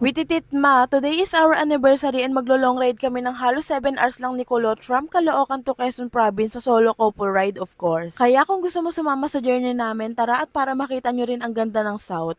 Wititit ma, today is our anniversary and maglo-long ride kami ng halos 7 hours lang ni Kulot from Caloocan to Quezon Province sa solo couple ride of course. Kaya kung gusto mo sumama sa journey namin, tara at para makita nyo rin ang ganda ng South.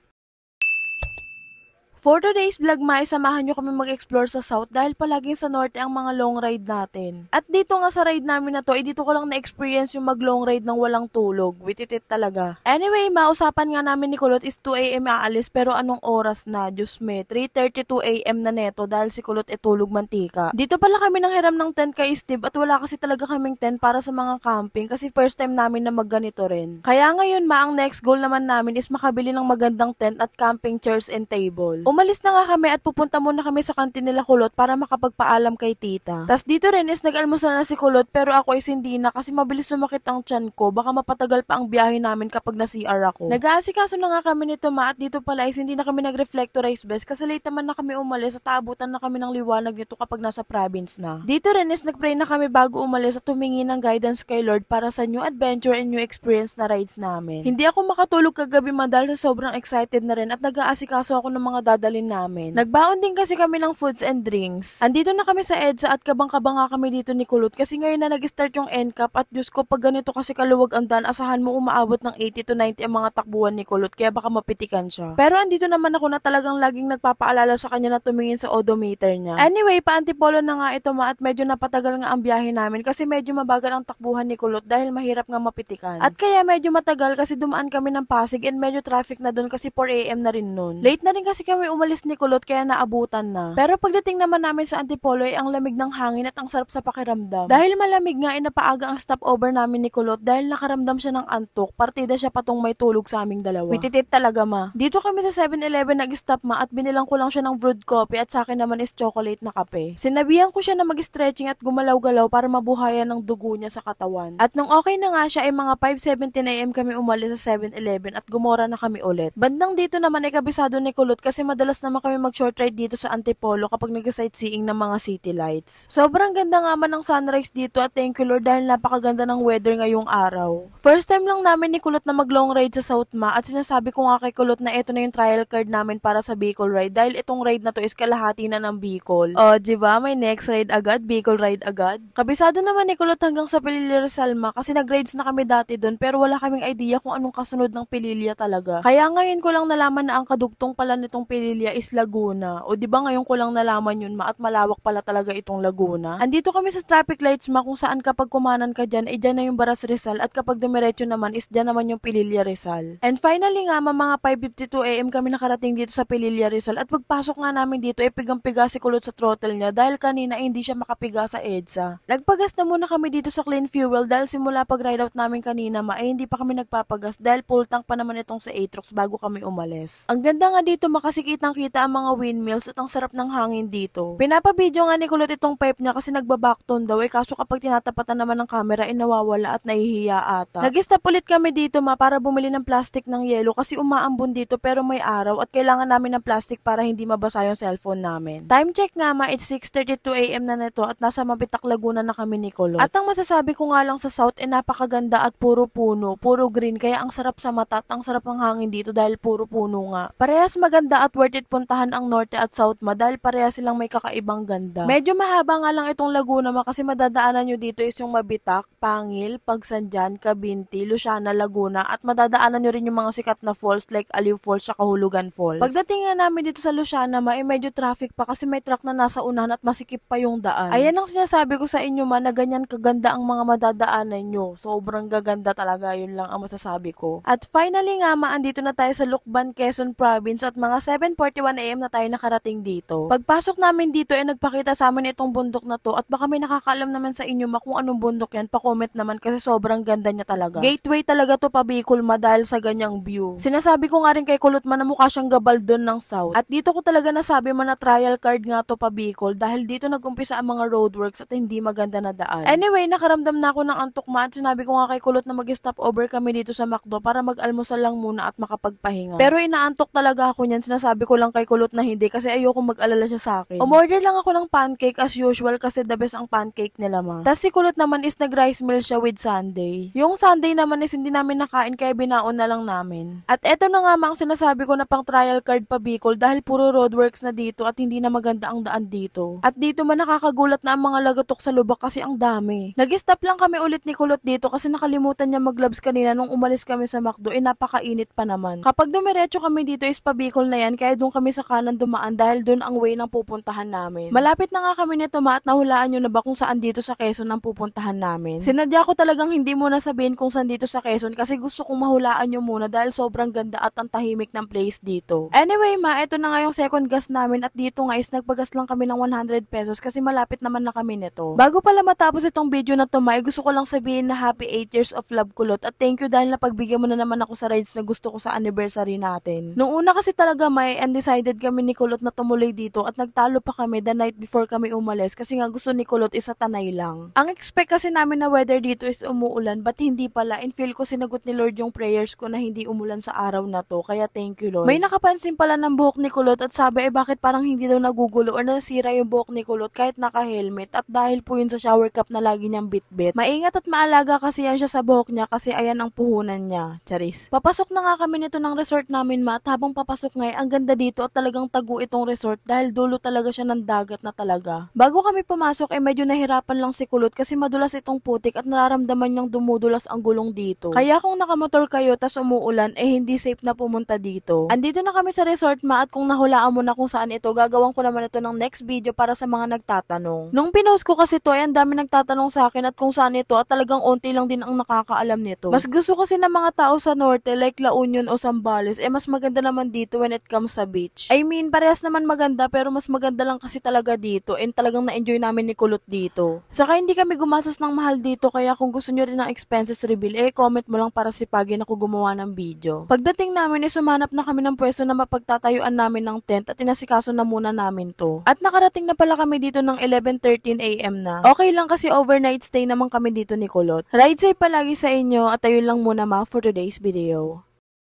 For today's vlog, maisamahan nyo kami mag-explore sa South dahil palaging sa Norte ang mga long ride natin. At dito nga sa ride namin na to, dito ko lang na-experience yung mag-long ride ng walang tulog. Wititit talaga. Anyway, mausapan nga namin ni Kulot is 2 AM aalis pero anong oras na? Diyos me, 3:32 AM na neto dahil si Kulot tulog mantika. Dito pala kami nang hiram ng tent kay Steve at wala kasi talaga kaming tent para sa mga camping kasi first time namin na magganito rin. Kaya ngayon ang next goal naman namin is makabili ng magandang tent at camping chairs and table. Umalis na nga kami at pupunta muna kami sa kantin nila Kulot para makapagpaalam kay tita. Tas dito rin is nag-almusal na si Kulot pero ako is hindi na kasi mabilis sumakit ang tiyan ko. Baka mapatagal pa ang biyahe namin kapag na-CR ako. Nag-aasikaso na nga kami nito ma at dito pala is hindi na kami nag-reflectorize best kasi late naman na kami umalis at aabutan na kami ng liwanag nito kapag nasa province na. Dito rin is nag-pray na kami bago umalis at humingi ng guidance kay Lord para sa new adventure and new experience na rides namin. Hindi ako makatulog kagabi dahil sobrang excited na rin at nag-aasikaso ako ng mga dadalhin namin. Nagbaon din kasi kami ng foods and drinks. Andito na kami sa EDSA at kabang-kabang nga kami dito ni Kulot kasi ngayon na nag-start yung NCAP at Diyos ko pag ganito kasi kaluwag ang daan asahan mo umaabot ng 80 to 90 ang mga takbuhan ni Kulot kaya baka mapitikan siya. Pero andito naman ako na talagang laging nagpapaalala sa kanya na tumingin sa odometer niya. Anyway, pa-antipolo na nga ito ma at medyo napatagal nga ang biyahe namin kasi medyo mabagal ang takbuhan ni Kulot dahil mahirap nga mapitikan. At kaya medyo matagal kasi dumaan kami ng Pasig and medyo traffic na doon kasi 4 AM na rin noon. Late na rin kasi kami umalis ni Kulot kaya naabutan na. Pero pagdating naman namin sa Antipolo ay ang lamig ng hangin at ang sarap sa pakiramdam. Dahil malamig nga ay napaaga ang stopover namin ni Kulot dahil nakaramdam siya ng antok. Partida siya patong may tulog sa aming dalawa. Wititit talaga ma. Dito kami sa 7-Eleven nag-stop ma at binilang ko lang siya ng brewed coffee at sa akin naman is chocolate na kape. Sinabihan ko siya na mag-stretching at gumalaw-galaw para mabuhayan ng dugo niya sa katawan. At nung okay na nga siya ay mga 5:17 AM kami umalis sa 7-Eleven at gumora na kami ulit. Bandang dito naman ay kabisado ni Kulot kasi madalas naman kami mag-short ride dito sa Antipolo kapag nag-sightseeing ng mga city lights. Sobrang ganda nga man ng sunrise dito at thank you Lord dahil napakaganda ng weather ngayong araw. First time lang namin ni Kulot na mag-long ride sa South Ma at sinasabi ko nga kay Kulot na ito na yung trial card namin para sa Bicol ride dahil itong ride na to is kalahati na ng Bicol. O, diba? May next ride agad, Bicol ride agad. Kabisado naman ni Kulot hanggang sa Pililya Rizal ma kasi nag-rides na kami dati doon pero wala kaming idea kung anong kasunod ng Pililya talaga. Kaya ngayon ko lang nalaman na ang kadugtong pala nitong Pililya is Laguna. O di ba ngayon ko lang nalaman yun ma at malawak pala talaga itong Laguna. Andito kami sa traffic lights ma kung saan kapag kumanan ka dyan ay dyan na yung Baras Rizal at kapag dumiretso naman is dyan naman yung Pililya Rizal. And finally nga mga 5:52 AM kami nakarating dito sa Pililya Rizal at pagpasok nga namin dito ay pigang-piga si Kulot sa throttle niya dahil kanina ay hindi siya makapiga sa EDSA. Nagpagas na muna kami dito sa Clean Fuel dahil simula pag ride out namin kanina ma ay hindi pa kami nagpapagas dahil full tank pa naman itong sa Atrox bago kami umalis. Ang ganda nga dito makasikitang kita ang mga windmills at ang sarap ng hangin dito. Pinapabidyo nga ni Kulot itong pipe niya kasi nagbabackton daw kaso kapag tinatapatan naman ng camera ay nawawala at nahihiya ata. Nag-stop ulit kami dito ma para bumili ng plastic ng yelo kasi umaambon dito pero may araw at kailangan namin ng plastic para hindi mabasa yung cellphone namin. Time check nga ma, it's 6:32 AM na nito at nasa Mabitak Laguna na kami ni Kulot. At ang masasabi ko nga lang sa South napakaganda at puro puno, puro green kaya ang sarap sa mata at ang sarap ng hangin dito dahil puro puno nga. Parehas maganda at worth it puntahan ang Norte at South ma dahil parehas silang may kakaibang ganda. Medyo mahaba nga lang itong Laguna ma kasi madadaanan nyo dito is yung Mabitak, Pangil, Pagsanjan, Cabinti, Luciana, Laguna at madadaanan nyo rin yung mga sikat na falls like Aliw Falls at Kahulugan Falls. Pagdating nga namin dito sa Luciana ma medyo traffic pa kasi may truck na nasa unahan at masikip pa yung daan. Ayan ang sinasabi ko sa inyo ma na ganyan kaganda ang mga madadaanan nyo. Sobrang gaganda talaga, yun lang ang masasabi ko. At finally nga ma, andito na tayo sa Lucban, Quezon Province at mga 7:41 AM na tayo nakarating dito. Pagpasok namin dito ay nagpakita sa amin itong bundok na to at baka may nakakaalam naman sa inyo ma kung anong bundok yan, pa-comment naman kasi sobrang ganda niya talaga. Gateway talaga to pa Bicol ma dahil sa ganyang view. Sinasabi ko nga rin kay Kulot man na mukha siyang Gabaldon ng South. At dito ko talaga nasabi man na trial card nga to pa Bicol dahil dito nag-umpisa ang mga roadworks at hindi maganda na daan. Anyway, nakaramdam na ako ng antok ma at sinabi ko nga kay Kulot na mag-stop over kami dito sa McDo para mag-almusal lang muna at makapagpahinga. Pero inaantok talaga ako niyan, sinasabi sinabi ko lang kay Kulot na hindi kasi ayoko mag-alala siya sa akin. Umorder lang ako ng pancake as usual kasi the best ang pancake nila ma. Tas si Kulot naman is nag-rice meal siya with sundae. Yung sundae naman is hindi namin nakain kaya binaon na lang namin. At eto na nga ma ang sinasabi ko na pang trial card pa Bicol dahil puro roadworks na dito at hindi na maganda ang daan dito. At dito man nakakagulat na ang mga lagatok sa lubak kasi ang dami. Nag-stop lang kami ulit ni Kulot dito kasi nakalimutan niya mag-gloves kanina nung umalis kami sa McDo napakainit pa naman. Kapag dumiretso kami dito is pa Bicol na yan kaya doon kami sa kanan dumaan dahil doon ang way ng pupuntahan namin. Malapit na nga kami nito ma at nahulaan nyo na ba kung saan dito sa Quezon ang pupuntahan namin. Sinadya ko talagang hindi muna sabihin kung saan dito sa Quezon kasi gusto kong mahulaan nyo muna dahil sobrang ganda at ang tahimik ng place dito. Anyway ma, ito na nga yung second gas namin at dito nga is nagpagas lang kami ng 100 pesos kasi malapit naman na kami nito. Bago pala matapos itong video na to ma, gusto ko lang sabihin na happy 8 years of love Kulot at thank you dahil napagbigyan mo na naman ako sa rides na gusto ko sa anniversary natin. Nung una kasi talaga may undecided kami ni Kulot na tumuloy dito at nagtalo pa kami the night before kami umalis kasi nga gusto ni Kulot isa Tanay lang. Ang expect kasi namin na weather dito is umuulan but hindi pala and feel ko sinagot ni Lord yung prayers ko na hindi umulan sa araw na to kaya thank you Lord. May nakapansin pala ng buhok ni Kulot at sabi bakit parang hindi daw nagugulo or nasira yung buhok ni Kulot kahit naka-helmet at dahil po yun sa shower cap na lagi niyang bit-bit. Maingat at maalaga kasi yan siya sa buhok niya kasi ayan ang puhunan niya. Charis. Papasok na nga kami nito ng resort namin ma at habang papasok nga ang ganda dito at talagang tagu itong resort dahil dulo talaga siya ng dagat na talaga. Bago kami pumasok medyo nahirapan lang si Kulot kasi madulas itong putik at nararamdaman niyang dumudulas ang gulong dito. Kaya kung nakamotor kayo tas umuulan hindi safe na pumunta dito. Andito na kami sa resort ma at kung nahulaan mo na kung saan ito gagawin ko naman ito ng next video para sa mga nagtatanong. Nung pinost ko kasi to ang dami nagtatanong sa akin at kung saan ito at talagang onti lang din ang nakakaalam nito. Mas gusto kasi ng mga tao sa norte like La Union o Zambales mas maganda naman dito when it comes sa beach. I mean parehas naman maganda pero mas maganda lang kasi talaga dito and talagang na-enjoy namin ni Kulot dito. Saka hindi kami gumastos ng mahal dito kaya kung gusto nyo rin ng expenses reveal comment mo lang para sipagin ako gumawa ng video. Pagdating namin sumanap na kami ng pwesto na mapagtatayuan namin ng tent at inasikaso na muna namin to. At nakarating na pala kami dito ng 11:13 AM na. Okay lang kasi overnight stay naman kami dito ni Kulot. Ride safe palagi sa inyo at ayun lang muna ma for today's video.